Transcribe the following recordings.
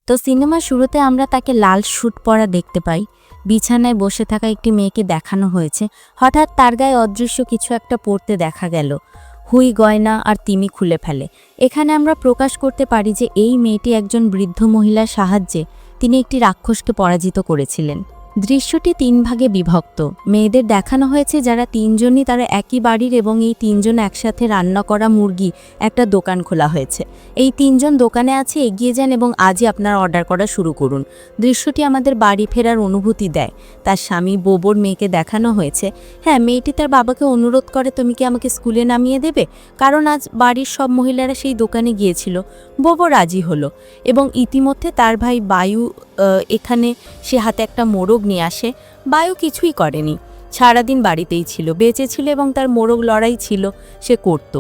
তো সিনেমার শুরুতে আমরা তাকে লাল স্যুট পরা দেখতে পাই। বিছানায় বসে থাকা একটি মেয়েকে দেখানো হয়েছে। হঠাৎ তার গায়ে অদৃশ্য কিছু একটা পড়তে দেখা গেল। হুই গয়না আর তিমি খুলে ফেলে। এখানে আমরা প্রকাশ করতে পারি যে এই মেয়েটি একজন বৃদ্ধ মহিলার সাহায্যে তিনি একটি রাক্ষসকে পরাজিত করেছিলেন। দৃশ্যটি ৩ ভাগে বিভক্ত। মেয়েদের দেখানো হয়েছে যারা তিনজনই তারা একই বাড়ির এবং এই তিনজন একসাথে রান্না করা মুরগি একটা দোকান খোলা হয়েছে। এই তিনজন দোকানে আছে, এগিয়ে যান এবং আজই আপনার অর্ডার করা শুরু করুন। দৃশ্যটি আমাদের বাড়ি ফেরার অনুভূতি দেয়। তার স্বামী বোবোর মেয়েকে দেখানো হয়েছে। হ্যাঁ, মেয়েটি তার বাবাকে অনুরোধ করে, তুমি কি আমাকে স্কুলে নামিয়ে দেবে, কারণ আজ বাড়ির সব মহিলারা সেই দোকানে গিয়েছিল। বোবো রাজি হলো এবং ইতিমধ্যে তার ভাই বায়ু এখানে সে হাতে একটা মোরগ নিয়ে আসে। বায়ু কিছুই করেনি, সারাদিন বাড়িতেই ছিল, বেঁচে ছিল এবং তার মোরগ লড়াই ছিল সে করত।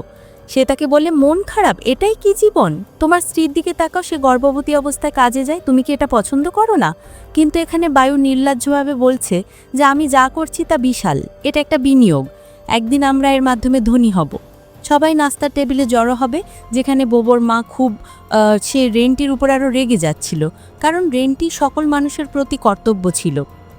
সে তাকে বলে, মন খারাপ, এটাই কি জীবন? তোমার স্ত্রীর দিকে তাকাও, সে গর্ভবতী অবস্থায় কাজে যায়, তুমি কি এটা পছন্দ করো না? কিন্তু এখানে বায়ু নির্লজ্জভাবে বলছে যে আমি যা করছি তা বিশাল, এটা একটা বিনিয়োগ, একদিন আমরা এর মাধ্যমে ধনী হব। সবাই নাস্তার টেবিলে জড়ো হবে, যেখানে বোবোর মা খুব সে রেন্টির উপর আরও রেগে যাচ্ছিল, কারণ রেন্টি সকল মানুষের প্রতি কর্তব্য ছিল।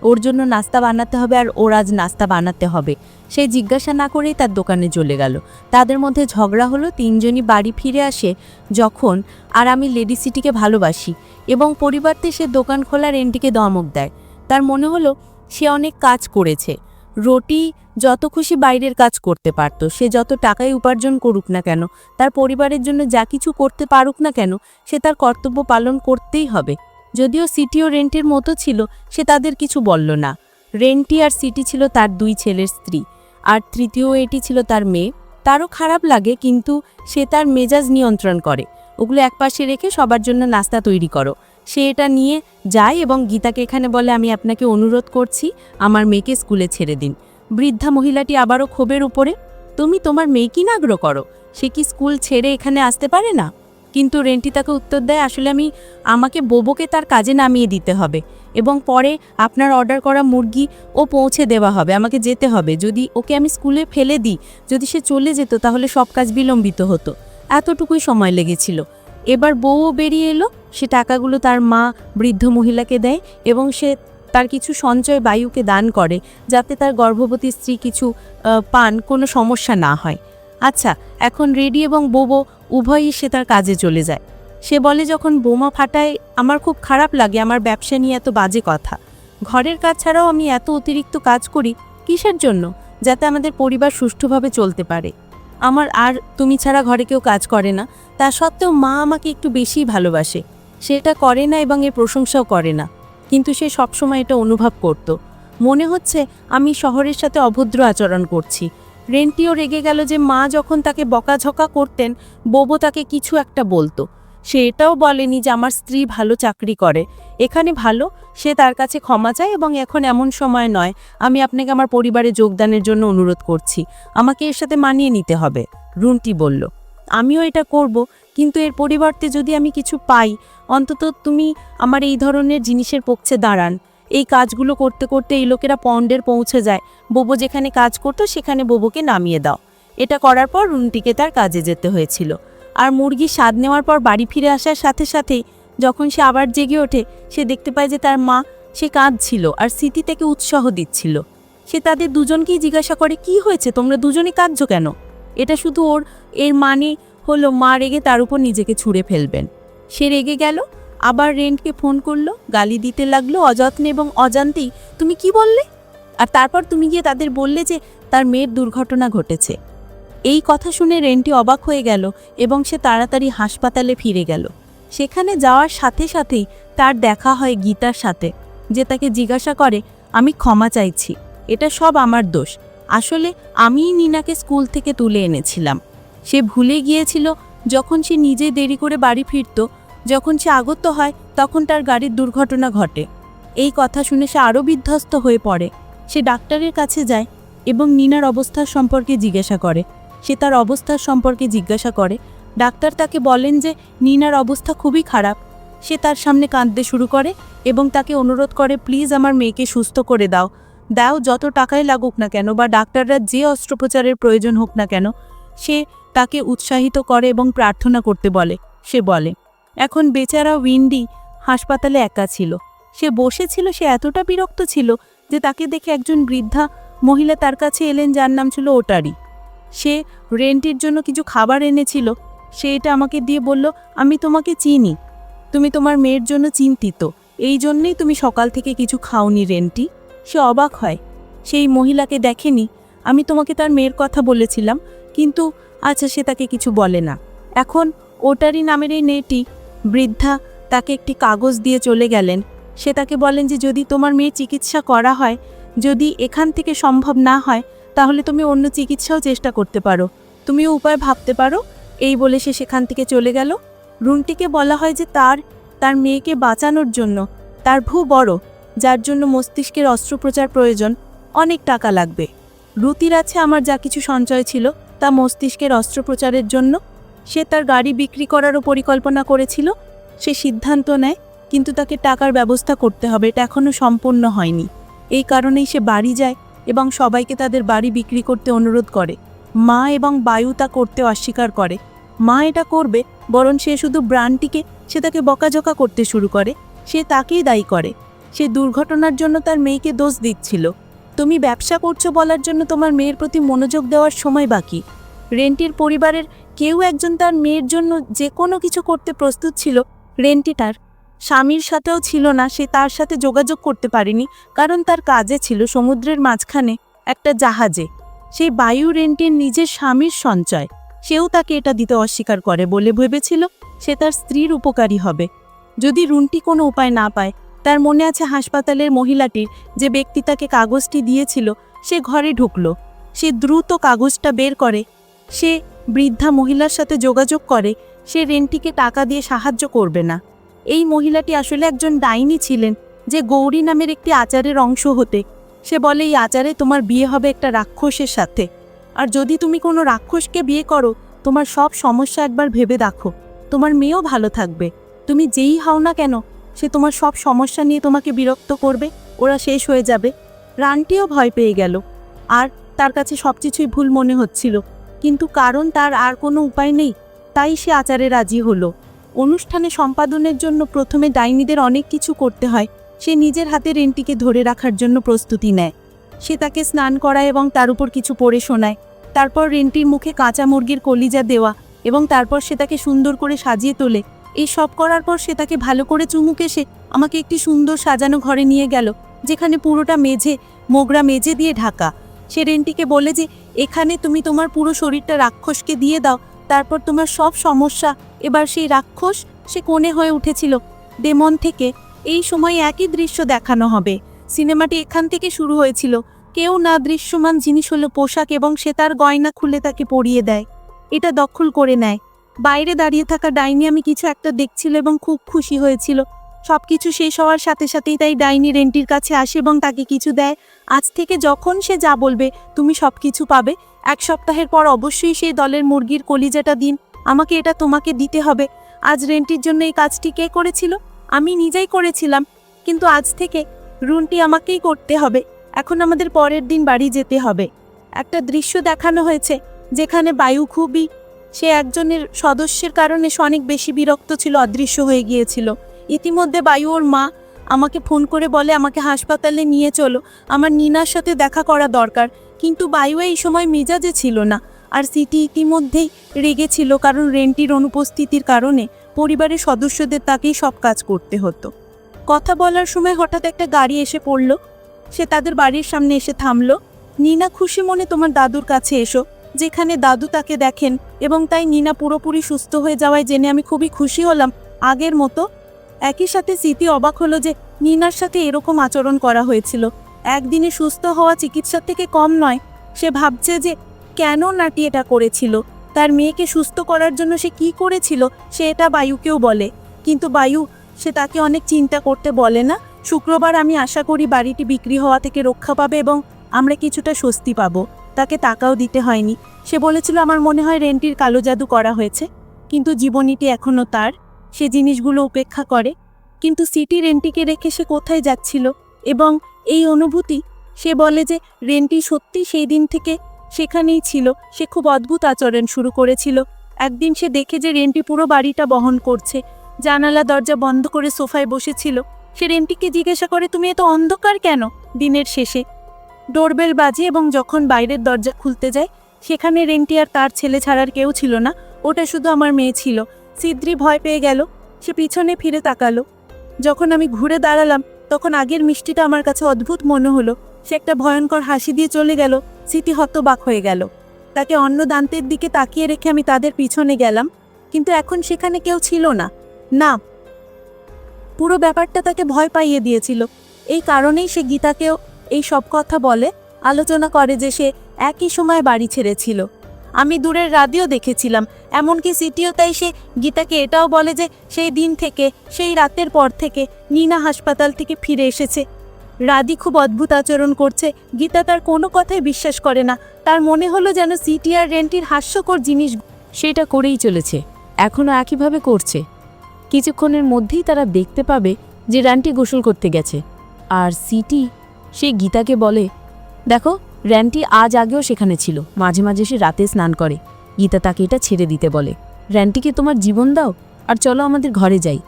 ওর জন্য নাস্তা বানাতে হবে আর ওর আজ নাস্তা বানাতে হবে। সে জিজ্ঞাসা না করেই তার দোকানে চলে গেল। তাদের মধ্যে ঝগড়া হলো। তিনজনই বাড়ি ফিরে আসে যখন, আর আমি লেডি সিটিকে ভালোবাসি এবং পরিবারতে সে দোকান খোলা রেন্টিকে ধমক দেয়। তার মনে হলো সে অনেক কাজ করেছে, রোটি যত খুশি বাইরের কাজ করতে পারত, সে যত টাকাই উপার্জন করুক না কেন, তার পরিবারের জন্য যা কিছু করতে পারুক না কেন, সে তার কর্তব্য পালন করতেই হবে। যদিও সিটি ও রেন্টির মতো ছিল, সে তাদের কিছু বলল না। রেন্টি আর সিটি ছিল তার 2 ছেলের স্ত্রী, আর তৃতীয় এটি ছিল তার মেয়ে। তারও খারাপ লাগে, কিন্তু সে তার মেজাজ নিয়ন্ত্রণ করে। ওগুলো একপাশে রেখে সবার জন্য নাস্তা তৈরি করো। সে এটা নিয়ে যায় এবং গীতাকে এখানে বলে, আমি আপনাকে অনুরোধ করছি আমার মেয়েকে স্কুলে ছেড়ে দিন। বৃদ্ধা মহিলাটি আবারও ক্ষোভের উপরে, তুমি তোমার মেয়েকে নাগ্রহ করো, সে কি স্কুল ছেড়ে এখানে আসতে পারে না? কিন্তু রেন্টি তাকে উত্তর দেয়, আসলে আমাকে বোবোকে তার কাজে নামিয়ে দিতে হবে এবং পরে আপনার অর্ডার করা মুরগি পৌঁছে দেওয়া হবে, আমাকে যেতে হবে। যদি ওকে আমি স্কুলে ফেলে দিই, যদি সে চলে যেত, তাহলে সব কাজ বিলম্বিত হতো। এতটুকুই সময় লেগেছিল। এবার বউও বেরিয়ে এলো। সে টাকাগুলো তার মা বৃদ্ধ মহিলাকে দেয় এবং সে তার কিছু সঞ্চয় বায়ুকে দান করে, যাতে তার গর্ভবতী স্ত্রী কিছু পান, কোনো সমস্যা না হয়। আচ্ছা, এখন রেডি এবং বোবো উভয়ই সে তার কাজে চলে যায়। সে বলে, যখন বোমা ফাটায় আমার খুব খারাপ লাগে, আমার ব্যবসা নিয়ে এত বাজে কথা। ঘরের কাজ ছাড়াও আমি এত অতিরিক্ত কাজ করি, কিসের জন্য? যাতে আমাদের পরিবার সুষ্ঠুভাবে চলতে পারে। আমার আর তুমি ছাড়া ঘরে কেউ কাজ করে না, তা সত্ত্বেও মা আমাকে একটু বেশিই ভালোবাসে। সে এটা করে না এবং এর প্রশংসাও করে না, কিন্তু সে সবসময় এটা অনুভব করত। মনে হচ্ছে আমি শহরের সাথে অভদ্র আচরণ করছি। রেন্টিও রেগে গেল যে মা যখন তাকে বকাঝকা করতেন, বোবো তাকে কিছু একটা বলতো। সে এটাও বলেনি যে আমার স্ত্রী ভালো চাকরি করে, এখানে ভালো। সে তার কাছে ক্ষমা চায় এবং এখন এমন সময় নয়, আমি আপনাকে আমার পরিবারে যোগদানের জন্য অনুরোধ করছি, আমাকে এর সাথে মানিয়ে নিতে হবে। রুন্টি বলল, আমিও এটা করব, কিন্তু এর পরিবর্তে যদি আমি কিছু পাই, অন্তত তুমি আমার এই ধরনের জিনিসের পক্ষে দাঁড়ান। এই কাজগুলো করতে করতে এই লোকেরা পন্ডের পৌঁছে যায়। বোবো যেখানে কাজ করতো সেখানে বোবোকে নামিয়ে দাও। এটা করার পর রুন্টিকে তার কাজে যেতে হয়েছিল। আর মুরগি স্বাদ নেওয়ার পর বাড়ি ফিরে আসার সাথে সাথেই যখন সে আবার জেগে ওঠে, সে দেখতে পায় যে তার মা, সে কাঁদছিল আর স্মৃতি তাকে উৎসাহ দিচ্ছিল। সে তাদের দুজনকেই জিজ্ঞাসা করে, কি হয়েছে, তোমরা দুজনে কাঁদছো কেন? এটা শুধু এর মানে হলো মা রেগে তার উপর নিজেকে ছুঁড়ে ফেলবেন। সে রেগে গেল, আবার রেন্টকে ফোন করলো, গালি দিতে লাগলো অযত্নে এবং অজান্তেই, তুমি কি বললে? আর তারপর তুমি গিয়ে তাদের বললে যে তার মেয়ের দুর্ঘটনা ঘটেছে। এই কথা শুনে রেন্টি অবাক হয়ে গেল এবং সে তাড়াতাড়ি হাসপাতালে ফিরে গেল। সেখানে যাওয়ার সাথে সাথেই তার দেখা হয় গীতার সাথে, যে তাকে জিজ্ঞাসা করে, আমি ক্ষমা চাইছি, এটা সব আমার দোষ। আসলে আমিই নিনাকে স্কুল থেকে তুলে এনেছিলাম। সে ভুলে গিয়েছিল যখন সে নিজে দেরি করে বাড়ি ফিরত, যখন সে আগত হয় তখন তার গাড়ির দুর্ঘটনা ঘটে। এই কথা শুনে সে আরও বিধ্বস্ত হয়ে পড়ে। সে ডাক্তারের কাছে যায় এবং নিনার অবস্থার সম্পর্কে জিজ্ঞাসা করে। সে তার অবস্থার সম্পর্কে জিজ্ঞাসা করে। ডাক্তার তাকে বলেন যে নিনার অবস্থা খুবই খারাপ। সে তার সামনে কাঁদতে শুরু করে এবং তাকে অনুরোধ করে, প্লিজ আমার মেয়েকে সুস্থ করে দাও, যত টাকাই লাগুক না কেন বা ডাক্তাররা যে অস্ত্রোপচারের প্রয়োজন হোক না কেন। সে তাকে উৎসাহিত করে এবং প্রার্থনা করতে বলে। সে বলে, এখন বেচারা উইন্ডি হাসপাতালে একা ছিল। সে বসেছিল, সে এতটা বিরক্ত ছিল যে তাকে দেখে একজন বৃদ্ধা মহিলা তার কাছে এলেন, যার নাম ছিল ওটারি। সে রেন্টির জন্য কিছু খাবার এনেছিল। সে এটা আমাকে দিয়ে বলল, আমি তোমাকে চিনি, তুমি তোমার মেয়ের জন্য চিন্তিত, এই জন্যেই তুমি সকাল থেকে কিছু খাওনি রেন্টি। সে অবাক হয়, সেই মহিলাকে দেখেনি। আমি তোমাকে তার মেয়ের কথা বলেছিলাম, কিন্তু আচ্ছা, সে তাকে কিছু বলে না। এখন ওটারি নামের এই মেয়েটি, বৃদ্ধা তাকে একটি কাগজ দিয়ে চলে গেলেন। সে তাকে বলেন যে যদি তোমার মেয়ের চিকিৎসা করা হয়, যদি এখান থেকে সম্ভব না হয়, তাহলে তুমি অন্য চিকিৎসাও চেষ্টা করতে পারো, তুমিও উপায় ভাবতে পারো। এই বলে সে সেখান থেকে চলে গেল। রুনটিকে বলা হয় যে তার মেয়েকে বাঁচানোর জন্য তার ভূ বড়, যার জন্য মস্তিষ্কের অস্ত্রোপচার প্রয়োজন, অনেক টাকা লাগবে। রুতির আছে আমার যা কিছু সঞ্চয় ছিল তা মস্তিষ্কের অস্ত্রোপচারের জন্য। সে তার গাড়ি বিক্রি করারও পরিকল্পনা করেছিল। সে সিদ্ধান্ত নেয়, কিন্তু তাকে টাকার ব্যবস্থা করতে হবে, এটা এখনও সম্পূর্ণ হয়নি। এই কারণেই সে বাড়ি যায় এবং সবাইকে তাদের বাড়ি বিক্রি করতে অনুরোধ করে। মা এবং বায়ু তা করতে অস্বীকার করে। মা এটা করবে, বরং সে শুধু ব্রান্টিকে, সে তাকে বকাঝকা করতে শুরু করে। সে তাকেই দায়ী করে। সে দুর্ঘটনার জন্য তার মেয়েকে দোষ দিচ্ছিল। তুমি ব্যবসা করছো বলার জন্য তোমার মেয়ের প্রতি মনোযোগ দেওয়ার সময় বাকি। রেন্টির পরিবারের কেউ একজন তার মেয়ের জন্য যে কোনো কিছু করতে প্রস্তুত ছিল। রেন্টি তার স্বামীর সাথেও ছিল না, সে তার সাথে যোগাযোগ করতে পারেনি, কারণ তার কাজে ছিল সমুদ্রের মাঝখানে একটা জাহাজে। সেই বায়ু রেন্টির নিজের স্বামীর সঞ্চয়, সেও তাকে এটা দিতে অস্বীকার করে, বলে ভেবেছিল সে তার স্ত্রীর উপকারী হবে। যদি রুনটি কোনো উপায় না পায়, তার মনে আছে হাসপাতালের মহিলাটির যে ব্যক্তি তাকে কাগজটি দিয়েছিল, সে ঘরে ঢুকল। সে দ্রুত কাগজটা বের করে, সে বৃদ্ধা মহিলার সাথে যোগাযোগ করে। সে রেন্টিকে টাকা দিয়ে সাহায্য করবে না। এই মহিলাটি আসলে একজন ডাইনি ছিলেন, যে গৌরী নামের একটি আচারের অংশ হতে। সে বলে, এই আচারে তোমার বিয়ে হবে একটা রাক্ষসের সাথে, আর যদি তুমি কোনো রাক্ষসকে বিয়ে করো, তোমার সব সমস্যা একবার ভেবে দেখো, তোমার মেয়েও ভালো থাকবে। তুমি যেই হও না কেন, সে তোমার সব সমস্যা নিয়ে তোমাকে বিরক্ত করবে, ওরা শেষ হয়ে যাবে। রানটিও ভয় পেয়ে গেল, আর তার কাছে সব কিছুই ভুল মনে হচ্ছিল, কিন্তু কারণ তার আর কোনো উপায় নেই, তাই সে আচারে রাজি হলো। অনুষ্ঠানে সম্পাদনের জন্য প্রথমে ডাইনিদের অনেক কিছু করতে হয়। সে নিজের হাতে রেন্টিকে ধরে রাখার জন্য প্রস্তুতি নেয়। সে তাকে স্নান করায় এবং তার উপর কিছু পড়ে শোনায়। তারপর রেন্টির মুখে কাঁচা মুরগির কলিজা দেওয়া, এবং তারপর সে তাকে সুন্দর করে সাজিয়ে তোলে। এই সব করার পর সে তাকে ভালো করে চুমুক এসে আমাকে একটি সুন্দর সাজানো ঘরে নিয়ে গেল, যেখানে পুরোটা মেঝে, মোগরা মেঝে দিয়ে ঢাকা। সে রেন্টিকে বলে যে এখানে তুমি তোমার পুরো শরীরটা রাক্ষসকে দিয়ে দাও, তারপর তোমার সব সমস্যা। এবার সেই রাক্ষস, সে কোণে হয়ে উঠেছিল ডেমন থেকে। এই সময় একই দৃশ্য দেখানো হবে। সিনেমাটি এখান থেকে শুরু হয়েছিল। কেউ না দৃশ্যমান জিনিস হলো পোশাক, এবং সে তার গয়না খুলে তাকে পরিয়ে দেয়, এটা দখল করে নেয়। বাইরে দাঁড়িয়ে থাকা ডাইনি আমি কিছু একটা দেখছিল এবং খুব খুশি হয়েছিল। সবকিছু শেষ হওয়ার সাথে সাথেই তাই ডাইনি রেন্টির কাছে আসে এবং তাকে কিছু দেয়। আজ থেকে যখন সে যা বলবে তুমি সব কিছু পাবে। 1 সপ্তাহের পর অবশ্যই সেই দলের মুরগির কলিজাটা দিন, আমাকে এটা তোমাকে দিতে হবে। আজ রেন্টির জন্য এই কাজটি কে করেছিল? আমি নিজেই করেছিলাম, কিন্তু আজ থেকে রুনটি আমাকেই করতে হবে। এখন আমাদের পরের দিন বাড়ি যেতে হবে। একটা দৃশ্য দেখানো হয়েছে যেখানে বায়ু খুবই, সে একজনের সদস্যের কারণে সে অনেক বেশি বিরক্ত ছিল, অদৃশ্য হয়ে গিয়েছিল। ইতিমধ্যে বায়ু ওর মা আমাকে ফোন করে বলে আমাকে হাসপাতালে নিয়ে চলো, আমার নিনার সাথে দেখা করা দরকার। কিন্তু বায়ু এই সময় মেজাজে ছিল না, আর সিটি ইতিমধ্যেই রেগেছিল, কারণ রেন্টির অনুপস্থিতির কারণে পরিবারের সদস্যদের তাকেই সব কাজ করতে হতো। কথা বলার সময় হঠাৎ একটা গাড়ি এসে পড়ল। সে তাদের বাড়ির সামনে এসে থামলো। নিনা খুশি মনে তোমার দাদুর কাছে এসো, যেখানে দাদু তাকে দেখেন, এবং তাই নিনা পুরোপুরি সুস্থ হয়ে যাওয়ায় জেনে আমি খুবই খুশি হলাম, আগের মতো। একই সাথে স্মৃতি অবাক হলো যে নিনার সাথে এরকম আচরণ করা হয়েছিল। একদিনে সুস্থ হওয়া চিকিৎসার থেকে কম নয়। সে ভাবছে যে কেন নাটি এটা করেছিল, তার মেয়েকে সুস্থ করার জন্য সে কি করেছিল, সে এটা বায়ুকেও বলে। কিন্তু বায়ু, সে তাকে অনেক চিন্তা করতে বলে না। শুক্রবার আমি আশা করি বাড়িটি বিক্রি হওয়া থেকে রক্ষা পাবে এবং আমরা কিছুটা স্বস্তি পাবো। তাকে টাকাও দিতে হয়নি। সে বলেছিল আমার মনে হয় রেন্টির কালো জাদু করা হয়েছে, কিন্তু জীবনীটি এখনও তার। সে জিনিসগুলো উপেক্ষা করে, কিন্তু সিটি রেন্টিকে রেখে সে কোথায় যাচ্ছিল, এবং এই অনুভূতি, সে বলে যে রেন্টি সত্যি সেই দিন থেকে সেখানেই ছিল। সে খুব অদ্ভুত আচরণ শুরু করেছিল। একদিন সে দেখে যে রেন্টি পুরো বাড়িটা বহন করছে, জানালা দরজা বন্ধ করে সোফায় বসেছিল। সে রেন্টিকে জিজ্ঞাসা করে, তুমি এত অন্ধকার কেন দিনের শেষে? ডোরবেল বাজে এবং যখন বাইরের দরজা খুলতে যায় সেখানে রেন্টি আর তার ছেলে ছাড়ার কেউ ছিল না, ওটা শুধু আমার মেয়ে ছিল। সিদ্রি ভয় পেয়ে গেল, সে পিছনে ফিরে তাকালো। যখন আমি ঘুরে দাঁড়ালাম তখন আগের মিষ্টিটা আমার কাছে অদ্ভুত মনে হলো। সে একটা ভয়ঙ্কর হাসি দিয়ে চলে গেল। স্মৃতি হতবাক হয়ে গেল। তাকে অন্য দান্তের দিকে তাকিয়ে রেখে আমি তাদের পিছনে গেলাম, কিন্তু এখন সেখানে কেউ ছিল না। না, পুরো ব্যাপারটা তাকে ভয় পাইয়ে দিয়েছিল। এই কারণেই সে গীতাকেও এই সব কথা বলে, আলোচনা করে যে সে একই সময় বাড়ি ছেড়েছিল। আমি দূরের রাদিও দেখেছিলাম, এমনকি সিটিও। তাই সে গীতাকে এটাও বলে যে সেই দিন থেকে, সেই রাতের পর থেকে নীনা হাসপাতাল থেকে ফিরে এসেছে। রাদি খুব অদ্ভুত আচরণ করছে। গীতা তার কোনো কথাই বিশ্বাস করে না। তার মনে হলো যেন সিটি আর রেন্টির হাস্যকর জিনিস সেটা করেই চলেছে, এখনও একইভাবে করছে। কিছুক্ষণের মধ্যেই তারা দেখতে পাবে যে র্যান্টি গোসল করতে গেছে। আর সিটি সে গীতাকে বলে, দেখো র্যান্টি আজ আগেও সেখানে ছিল, মাঝে মাঝে সে রাতে স্নান করে। গীতা তাকে এটা ছেড়ে দিতে বলে। র্যান্টিকে তোমার জীবন দাও আর চলো আমাদের ঘরে যাই।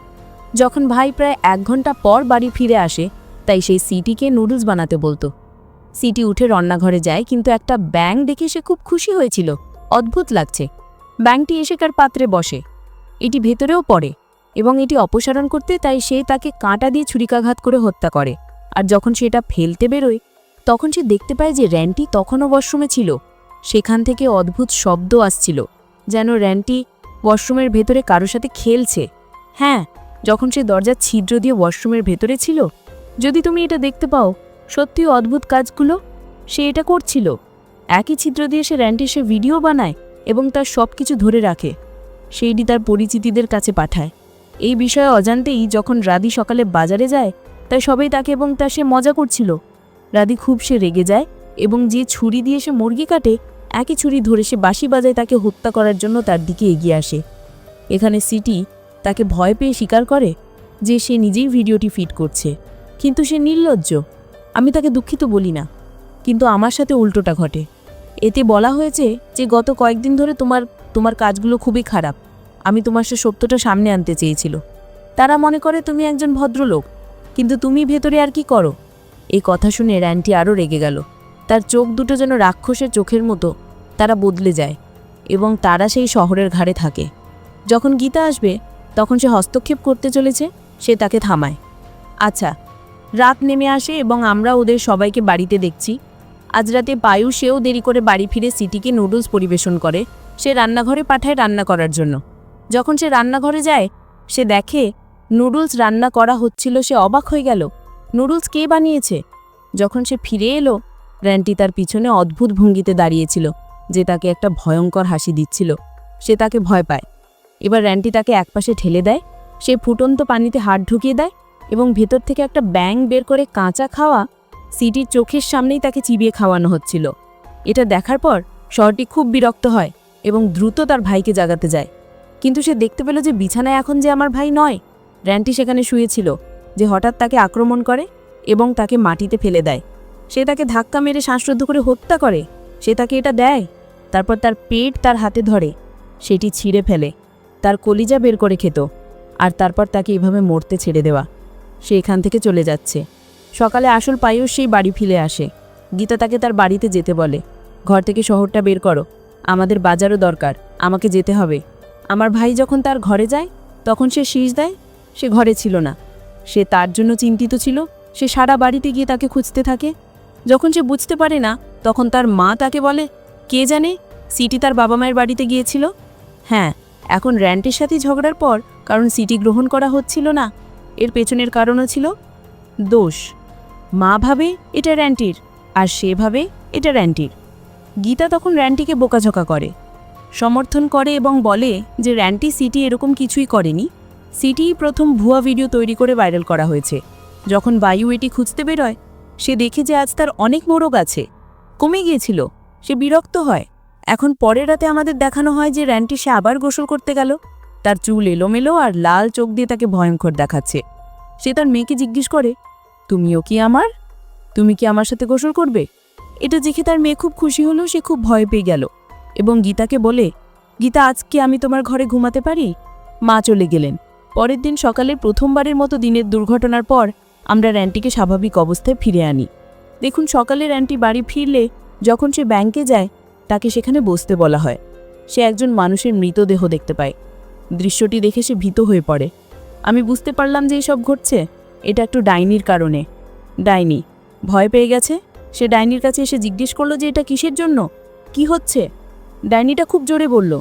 যখন ভাই প্রায় 1 ঘন্টা পর বাড়ি ফিরে আসে, তাই সেই সিটিকে নুডলস বানাতে বলতো। সিটি উঠে রান্নাঘরে যায়, কিন্তু একটা ব্যাঙ দেখে সে খুব খুশি হয়েছিল। অদ্ভুত লাগছে। ব্যাঙটি এসে কার পাত্রে বসে, এটি ভেতরেও পড়ে এবং এটি অপসারণ করতে তাই সে তাকে কাঁটা দিয়ে ছুরিকাঘাত করে হত্যা করে। আর যখন সে এটা ফেলতে বেরোয় তখন সে দেখতে পায় যে র্যান্টি তখনও ওয়াশরুমে ছিল। সেখান থেকে অদ্ভুত শব্দ আসছিল, যেন র্যান্টি ওয়াশরুমের ভেতরে কারোর সাথে খেলছে। হ্যাঁ, যখন সে দরজার ছিদ্র দিয়ে ওয়াশরুমের ভেতরে ছিল। যদি তুমি এটা দেখতে পাও, সত্যিই অদ্ভুত কাজগুলো সে এটা করছিল। একই ছিদ্র দিয়ে সে র্যান্টির সে ভিডিও বানায় এবং তার সব কিছু ধরে রাখে। সেইটি তার পরিচিতিদের কাছে পাঠায়। এই বিষয়ে অজান্তেই যখন রাদি সকালে বাজারে যায়, তাই সবাই তাকে এবং তার সে মজা করছিল। রাদি খুব সে রেগে যায় এবং যে ছুরি দিয়ে সে মুরগি কাটে, একই ছুরি ধরে সে বাঁশি বাজায় তাকে হত্যা করার জন্য তার দিকে এগিয়ে আসে। এখানে সিটি তাকে ভয় পেয়ে স্বীকার করে যে সে নিজেই ভিডিওটি ফিড করছে, কিন্তু সে নির্লজ্জ। আমি তাকে দুঃখিত বলি না, কিন্তু আমার সাথে উল্টোটা ঘটে। এতে বলা হয়েছে যে গত কয়েকদিন ধরে তোমার কাজগুলো খুবই খারাপ। আমি তোমার সে সত্যটা সামনে আনতে চেয়েছিল। তারা মনে করে তুমি একজন ভদ্রলোক, কিন্তু তুমি ভেতরে আর কি করো? এই কথা শুনে র্যান্টি আরও রেগে গেল। তার চোখ দুটো যেন রাক্ষসের চোখের মতো তারা বদলে যায় এবং তারা সেই শহরের ঘাড়ে থাকে। যখন গীতা আসবে তখন সে হস্তক্ষেপ করতে চলেছে, সে তাকে থামায়। আচ্ছা, রাত নেমে আসে এবং আমরা ওদের সবাইকে বাড়িতে দেখছি। আজ রাতে পায়ু সেও দেরি করে বাড়ি ফিরে সিটিকে নুডলস পরিবেশন করে। সে রান্নাঘরে পাঠায় রান্না করার জন্য। যখন সে রান্নাঘরে যায়, সে দেখে নুডলস রান্না করা হচ্ছিল। সে অবাক হয়ে গেল, নুডলস কে বানিয়েছে? যখন সে ফিরে এলো, র্যান্টি তার পিছনে অদ্ভুত ভঙ্গিতে দাঁড়িয়েছিল, যে তাকে একটা ভয়ঙ্কর হাসি দিচ্ছিল। সে তাকে ভয় পায়। এবার র্যান্টি তাকে একপাশে ঠেলে দেয়। সে ফুটন্ত পানিতে হাত ঢুকিয়ে দেয় এবং ভেতর থেকে একটা ব্যাঙ বের করে কাঁচা খাওয়া সিটির চোখের সামনেই তাকে চিবিয়ে খাওয়ানো হচ্ছিল। এটা দেখার পর শহরটি খুব বিরক্ত হয় এবং দ্রুত তার ভাইকে জাগাতে যায়। কিন্তু সে দেখতে পেল যে বিছানায় এখন যে আমার ভাই নয়, র্যান্টি সেখানে শুয়েছিল, যে হঠাৎ তাকে আক্রমণ করে এবং তাকে মাটিতে ফেলে দেয়। সে তাকে ধাক্কা মেরে শ্বাসরুদ্ধ করে হত্যা করে। সে তাকে এটা দেয়, তারপর তার পেট তার হাতে ধরে সেটি ছিঁড়ে ফেলে, তার কলিজা বের করে খেত, আর তারপর তাকে এভাবে মরতে ছেড়ে দেওয়া। সে এখান থেকে চলে যাচ্ছে। সকালে আসল পায়ুষ সেই বাড়ি ফিরে আসে। গীতা তাকে তার বাড়িতে যেতে বলে। ঘর থেকে শহরটা বের করো, আমাদের বাজারও দরকার, আমাকে যেতে হবে। আমার ভাই যখন তার ঘরে যায় তখন সে শীষ দেয় সে ঘরে ছিল না। সে তার জন্য চিন্তিত ছিল। সে সারা বাড়িতে গিয়ে তাকে খুঁজতে থাকে। যখন সে বুঝতে পারে না, তখন তার মা তাকে বলে, কে জানে সিটি তার বাবা মায়ের বাড়িতে গিয়েছিল। হ্যাঁ, এখন র্যান্টির সাথে ঝগড়ার পর কারণ সিটি গ্রহণ করা হচ্ছিল না, এর পেছনের কারণও ছিল দোষ। মা ভাবে এটা র্যান্টির, আর সে ভাবে এটা র্যান্টির। গীতা তখন র্যান্টিকে বোকাঝোকা করে, সমর্থন করে এবং বলে যে র্যান্টি সিটি এরকম কিছুই করেনি। সিটিই প্রথম ভুয়া ভিডিও তৈরি করে ভাইরাল করা হয়েছে। যখন বায়ু এটি খুঁজতে বেরোয়, সে দেখে যে আজ তার অনেক মোরগ আছে, কমে গিয়েছিল। সে বিরক্ত হয়। এখন পরের রাতে আমাদের দেখানো হয় যে র্যান্টি সে আবার গোসল করতে গেল। তার চুল এলোমেলো আর লাল চোখ দিয়ে তাকে ভয়ঙ্কর দেখাচ্ছে। সে তার মেয়েকে জিজ্ঞেস করে, তুমি কি আমার সাথে গোসল করবে? এটা দেখে তার মেয়ে খুব খুশি হলো। সে খুব ভয় পেয়ে গেল এবং গীতাকে বলে, গীতা, আজকে আমি তোমার ঘরে ঘুমাতে পারি? মা চলে গেলেন। পরের দিন সকালে প্রথমবারের মতো দিনের দুর্ঘটনার পর আমরা র্যান্টিকে স্বাভাবিক অবস্থায় ফিরে আনি। দেখুন, সকালে র্যান্টি বাড়ি ফিরলে যখন সে ব্যাংকে যায় তাকে সেখানে বসতে বলা হয়। সে একজন মানুষের মৃতদেহ দেখতে পায়। দৃশ্যটি দেখে সে ভীত হয়ে পড়ে। আমি বুঝতে পারলাম যে এসব ঘটছে এটা একটু ডাইনির কারণে। ডাইনি ভয় পেয়ে গেছে। সে ডাইনির কাছে এসে জিজ্ঞেস করলো যে এটা কিসের জন্য, কি হচ্ছে। ডাইনিটা খুব জোরে বলল।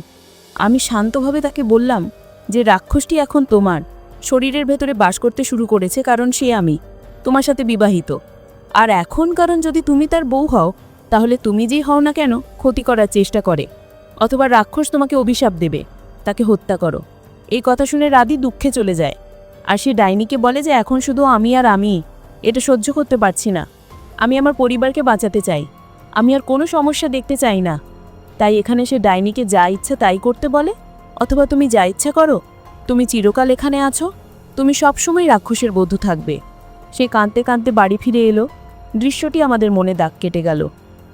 আমি শান্তভাবে তাকে বললাম যে রাক্ষসটি এখন তোমার শরীরের ভেতরে বাস করতে শুরু করেছে, কারণ সে আমি তোমার সাথে বিবাহিত। আর এখন কারণ যদি তুমি তার বউ হও, তাহলে তুমি যেই হও না কেন ক্ষতি করার চেষ্টা করে, অথবা রাক্ষস তোমাকে অভিশাপ দেবে, তাকে হত্যা করো। এই কথা শুনে রাধি দুঃখে চলে যায়। আর সে ডাইনিকে বলে যে এখন শুধু আমি আর আমি এটা সহ্য করতে পারছি না। আমি আমার পরিবারকে বাঁচাতে চাই। আমি আর কোনো সমস্যা দেখতে চাই না। তাই এখানে সে ডাইনিকে যা ইচ্ছা তাই করতে বলে, অথবা তুমি যা ইচ্ছা করো, তুমি চিরকাল এখানে আছো, তুমি সবসময় রাক্ষসের বধূ থাকবে। সে কাঁদতে কাঁদতে বাড়ি ফিরে এলো। দৃশ্যটি আমাদের মনে দাগ কেটে গেল।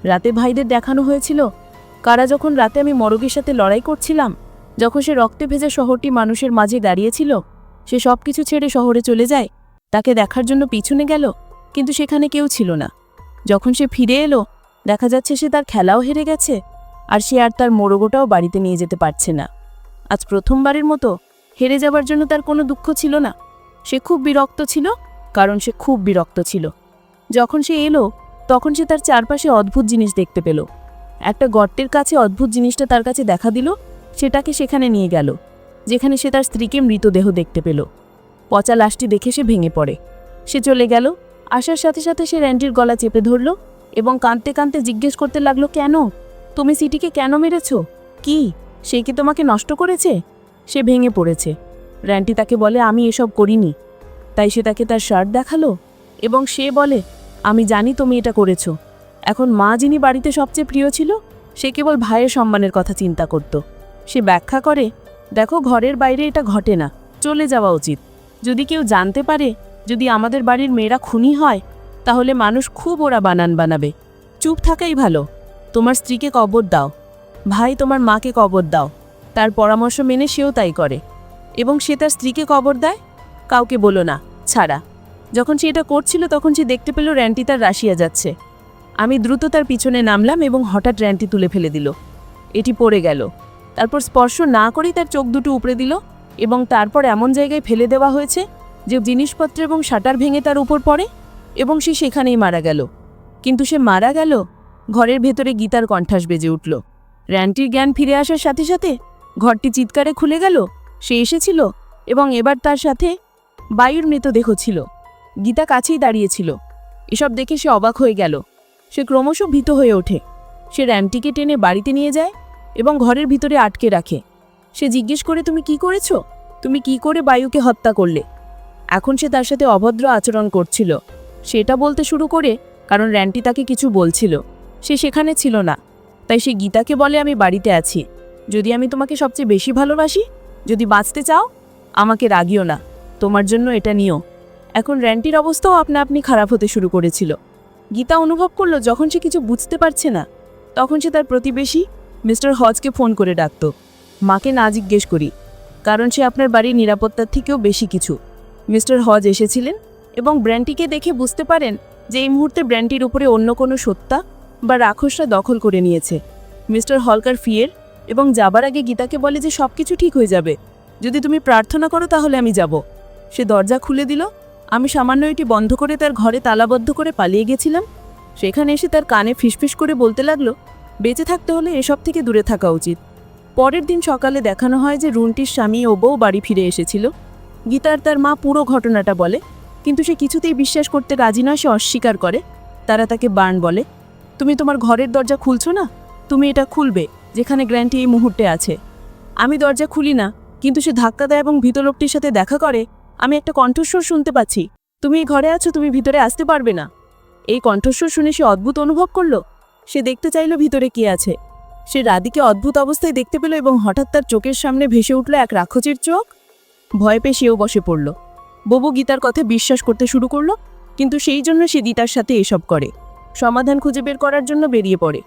রাতে ভাইদের দেখানো হয়েছিল কারা যখন রাতে আমি মরগের সাথে লড়াই করছিলাম, যখন সে রক্তে ভেজা শহরটি মানুষের মাঝে দাঁড়িয়েছিল, সে সব কিছু ছেড়ে শহরে চলে যায় তাকে দেখার জন্য পিছনে গেল, কিন্তু সেখানে কেউ ছিল না। যখন সে ফিরে এলো দেখা যাচ্ছে সে তার খেলাও হেরে গেছে, আর সে আর তার মোরগটাও বাড়িতে নিয়ে যেতে পারছে না। আজ প্রথমবারের মতো হেরে যাবার জন্য তার কোনো দুঃখ ছিল না। সে খুব বিরক্ত ছিল, কারণ সে খুব বিরক্ত ছিল। যখন সে এলো তখন সে তার চারপাশে অদ্ভুত জিনিস দেখতে পেল। একটা গর্তের কাছে অদ্ভুত জিনিসটা তার কাছে দেখা দিল। সেটাকে সেখানে নিয়ে গেল, যেখানে সে তার স্ত্রীকে মৃতদেহ দেখতে পেল। পচা লাশটি দেখে সে ভেঙে পড়ে। সে চলে গেল। আসার সাথে সাথে সে র্যান্টির গলা চেপে ধরল এবং কাঁদতে কাঁদতে জিজ্ঞেস করতে লাগলো, কেন তুমি সিটিকে কেন মেরেছ? কি সে কি তোমাকে নষ্ট করেছে? সে ভেঙে পড়েছে। র্যান্টি তাকে বলে আমি এসব করিনি। তাই সে তাকে তার শার্ট দেখালো এবং সে বলে আমি জানি তুমি এটা করেছ। এখন মা যিনি বাড়িতে সবচেয়ে প্রিয় ছিল, সে কেবল ভাইয়ের সম্মানের কথা চিন্তা করত। সে ব্যাখ্যা করে, দেখো ঘরের বাইরে এটা ঘটে না, চলে যাওয়া উচিত। যদি কেউ জানতে পারে যদি আমাদের বাড়ির মেয়েরা খুনি হয়, তাহলে মানুষ খুব ওরা বানান বানাবে। চুপ থাকাই ভালো। তোমার স্ত্রীকে কবর দাও, ভাই তোমার মাকে কবর দাও। তার পরামর্শ মেনে সেও তাই করে এবং সে তার স্ত্রীকে কবর দেয়। কাউকে বলো না ছাড়া। যখন সে এটা করছিল তখন সে দেখতে পেল র্যান্টি তার রাশিয়া যাচ্ছে। আমি দ্রুত তার পিছনে নামলাম এবং হঠাৎ র্যান্টি তুলে ফেলে দিল। এটি পড়ে গেল। তারপর স্পর্শ না করেই তার চোখ দুটো উপড়ে দিল এবং তারপর এমন জায়গায় ফেলে দেওয়া হয়েছে যে জিনিসপত্র এবং শাটার ভেঙে তার উপর পড়ে এবং সে সেখানেই মারা গেল। কিন্তু সে মারা গেল, ঘরের ভেতরে গীতার কণ্ঠাস বেজে উঠল। র্যান্টির জ্ঞান ফিরে আসার সাথে সাথে ঘরটি চিৎকারে খুলে গেল। সে এসেছিল এবং এবার তার সাথে বায়ুর মৃতদেহ ছিল। গীতা কাছেই দাঁড়িয়েছিল। এসব দেখে সে অবাক হয়ে গেল। সে ক্রমশ ভীত হয়ে ওঠে। সে র্যান্টিকে টেনে বাড়িতে নিয়ে যায় এবং ঘরের ভিতরে আটকে রাখে। সে জিজ্ঞেস করে, তুমি কি করেছো? তুমি কি করে বায়ুকে হত্যা করলে? এখন সে তার সাথে অভদ্র আচরণ করছিল। সেটা বলতে শুরু করে কারণ র্যান্টি তাকে কিছু বলছিল। সে সেখানে ছিল না। তাই সে গীতাকে বলে, আমি বাড়িতে আছি। যদি আমি তোমাকে সবচেয়ে বেশি ভালোবাসি, যদি বাঁচতে চাও, আমাকে রাগিও না। তোমার জন্য এটা নিও। এখন র্যান্টির অবস্থাও আপনা আপনি খারাপ হতে শুরু করেছিল। গীতা অনুভব করলো যখন সে কিছু বুঝতে পারছে না, তখন সে তার প্রতিবেশী মিস্টার হজকে ফোন করে ডাকত। মাকে না জিজ্ঞেস করি, কারণ সে আপনার বাড়ির নিরাপত্তার থেকেও বেশি কিছু। মিস্টার হজ এসেছিলেন এবং ব্র্যান্টিকে দেখে বুঝতে পারেন যে এই মুহূর্তে ব্র্যান্টির উপরে অন্য কোনো সত্তা বা রাক্ষসরা দখল করে নিয়েছে। মিস্টার হলকার ফিয়ের এবং যাবার আগে গীতাকে বলে যে সব কিছু ঠিক হয়ে যাবে, যদি তুমি প্রার্থনা করো তাহলে আমি যাব। সে দরজা খুলে দিল। আমি সামান্য এটি বন্ধ করে তার ঘরে তালাবদ্ধ করে পালিয়ে গেছিলাম। সেখানে এসে তার কানে ফিসফিস করে বলতে লাগলো, বেঁচে থাকতে হলে এসব থেকে দূরে থাকা উচিত। পরের দিন সকালে দেখানো হয় যে রুনটির স্বামী ও বউ বাড়ি ফিরে এসেছিল। গীতার তার মা পুরো ঘটনাটা বলে, কিন্তু সে কিছুতেই বিশ্বাস করতে রাজি নয়। সে অস্বীকার করে। তারা তাকে বার্ন বলে, তুমি তোমার ঘরের দরজা খুলছো না, তুমি এটা খুলবে যেখানে গ্র্যান্টি এই মুহূর্তে আছে। আমি দরজা খুলি না, কিন্তু সে ধাক্কা দেয় এবং ভীত লোকটির সাথে দেখা করে। আমি একটা কণ্ঠস্বর শুনতে পাচ্ছি, তুমি এই ঘরে আছো, তুমি ভিতরে আসতে পারবে না। এই কণ্ঠস্বর শুনে সে অদ্ভুত অনুভব করলো। সে দেখতে চাইল ভিতরে কে আছে। সে রাধিকে অদ্ভুত অবস্থায় দেখতে পেল এবং হঠাৎ তার চোখের সামনে ভেসে উঠল এক রাক্ষসের চোখ। ভয় পেয়ে সেও বসে পড়ল। ববু গীতার কথা বিশ্বাস করতে শুরু করলো, কিন্তু সেই জন্য সে গীতার সাথে এসব করে। সমাধান খুঁজে বের করার জন্য বেরিয়ে পড়ে।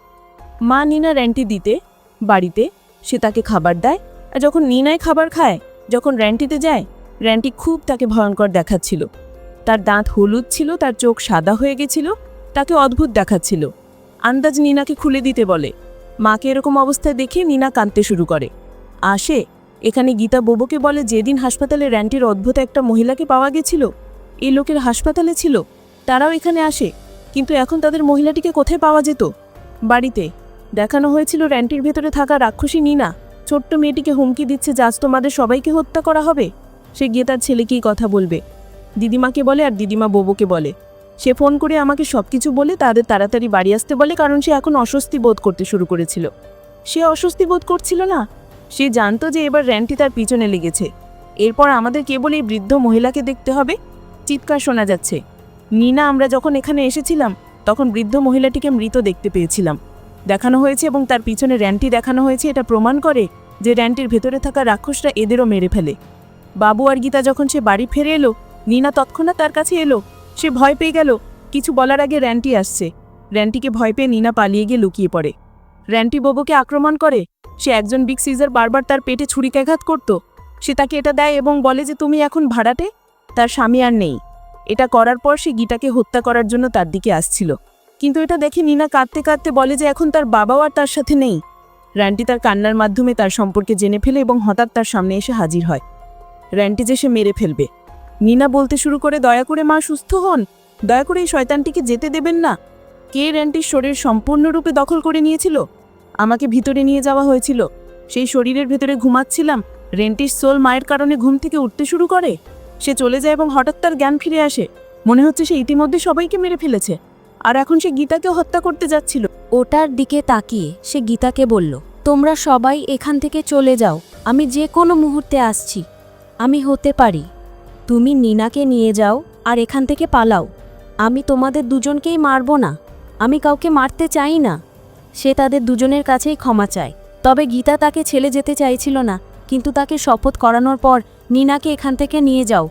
মা নিনা র্যান্টি দিতে বাড়িতে, সে তাকে খাবার দেয়। আর যখন নিনায় খাবার খায়, যখন র্যান্টিতে যায়, র্যান্টি খুব তাকে ভয়ঙ্কর দেখাচ্ছিল। তার দাঁত হলুদ ছিল, তার চোখ সাদা হয়ে গেছিল, তাকে অদ্ভুত দেখাচ্ছিল। আন্দাজ নিনাকে খুলে দিতে বলে। মাকে এরকম অবস্থায় দেখে নিনা কাঁদতে শুরু করে। আসে এখানে গীতা বোবোকে বলে, যেদিন হাসপাতালে র্যান্টির অদ্ভুত একটা মহিলাকে পাওয়া গেছিল, এই লোকের হাসপাতালে ছিল, তারাও এখানে আসে। কিন্তু এখন তাদের মহিলাটিকে কোথায় পাওয়া যেত? বাড়িতে। দেখানো হয়েছিল র্যান্টির ভেতরে থাকা রাক্ষসী নিনা ছোট্ট মেয়েটিকে হুমকি দিচ্ছে যে আজ তোমাদের সবাইকে হত্যা করা হবে। সে গিয়ে তার ছেলেকেই কথা বলবে। দিদিমাকে বলে আর দিদিমা বোবোকে বলে। সে ফোন করে আমাকে সব কিছু বলে তাদের তাড়াতাড়ি বাড়ি আসতে বলে, কারণ সে এখন অস্বস্তি বোধ করতে শুরু করেছিল। সে অস্বস্তি বোধ করছিল না, সে জানতো যে এবার র্যান্টি তার পিছনে লেগেছে। এরপর আমাদের কেবল এই বৃদ্ধ মহিলাকে দেখতে হবে। চিৎকার শোনা যাচ্ছে। নিনা, আমরা যখন এখানে এসেছিলাম তখন বৃদ্ধ মহিলাটিকে মৃত দেখতে পেয়েছিলাম। দেখানো হয়েছে এবং তার পিছনে র্যান্টি দেখানো হয়েছে। এটা প্রমাণ করে যে র্যান্টির ভেতরে থাকা রাক্ষসরা এদেরও মেরে ফেলে। বাবু আর গীতা যখন সে বাড়ি ফিরে এলো, নিনা তৎক্ষণাৎ তার কাছে এলো। সে ভয় পেয়ে গেল। কিছু বলার আগে র্যান্টি আসছে। র্যান্টিকে ভয় পেয়ে নিনা পালিয়ে গিয়ে লুকিয়ে পড়ে। র্যান্টি বোবোকে আক্রমণ করে। সে একজন বিগ সিজার বারবার তার পেটে ছুরিকাঘাত করত। সে তাকে এটা দেয় এবং বলে যে তুমি এখন ভাড়াটে, তার স্বামী আর নেই। এটা করার পর সে গীতাকে হত্যা করার জন্য তার দিকে আসছিল। কিন্তু এটা দেখে নিনা কাঁদতে কাঁদতে বলে যে এখন তার বাবাও আর তার সাথে নেই। র্যান্টি তার কান্নার মাধ্যমে তার সম্পর্কে জেনে ফেলে এবং হঠাৎ তার সামনে এসে হাজির হয়। র্যান্টি যে সে মেরে ফেলবে। নিনা বলতে শুরু করে, দয়া করে মা সুস্থ হন, দয়া করে এই শয়তানটিকে যেতে দেবেন না। কে র্যান্টির শরীর সম্পূর্ণরূপে দখল করে নিয়েছিল? আমাকে ভিতরে নিয়ে যাওয়া হয়েছিল। সেই শরীরের ভেতরে ঘুমাচ্ছিলাম। র্যান্টির সোল মায়ের কারণে ঘুম থেকে উঠতে শুরু করে। সে চলে যায় এবং হঠাৎ তার জ্ঞান ফিরে আসে। মনে হচ্ছে সে ইতিমধ্যে সবাইকে মেরে ফেলেছে, আর এখন সে গীতাকে হত্যা করতে যাচ্ছিল। ওটার দিকে তাকিয়ে সে গীতাকে বলল, তোমরা সবাই এখান থেকে চলে যাও, আমি যে কোনো মুহূর্তে আসছি। আমি হতে পারি। তুমি নিনাকে নিয়ে যাও আর এখান থেকে পালাও। আমি তোমাদের দুজনকেই মারব না, আমি কাউকে মারতে চাই না। সে তাদের দুজনের কাছেই ক্ষমা চায়। তবে গীতা তাকে ছেড়ে যেতে চাইছিল না, কিন্তু তাকে শপথ করানোর পর নিনাকে এখান থেকে নিয়ে যাও।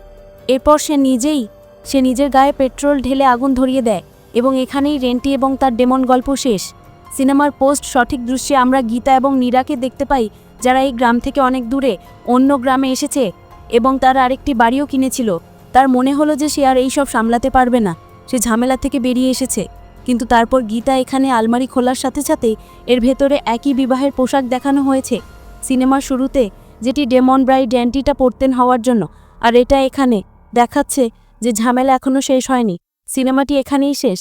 এরপর সে নিজের গায়ে পেট্রোল ঢেলে আগুন ধরিয়ে দেয় এবং এখানেই রেন্টি এবং তার ডেমন গল্প শেষ। সিনেমার পোস্ট সঠিক দৃশ্যে আমরা গীতা এবং নীরাকে দেখতে পাই, যারা এই গ্রাম থেকে অনেক দূরে অন্য গ্রামে এসেছে এবং তারা আরেকটি বাড়িও কিনেছিল। তার মনে হলো যে সে আর এইসব সামলাতে পারবে না, সে ঝামেলা থেকে বেরিয়ে এসেছে। কিন্তু তারপর গীতা এখানে আলমারি খোলার সাথে সাথে এর ভেতরে একই বিবাহের পোশাক দেখানো হয়েছে সিনেমার শুরুতে, যেটি ডেমন ব্রাইড ড্যান্টিটা পরতেন হওয়ার জন্য। আর এটা এখানে দেখাচ্ছে যে ঝামেলা এখনও শেষ হয়নি, সিনেমাটি এখানেই শেষ।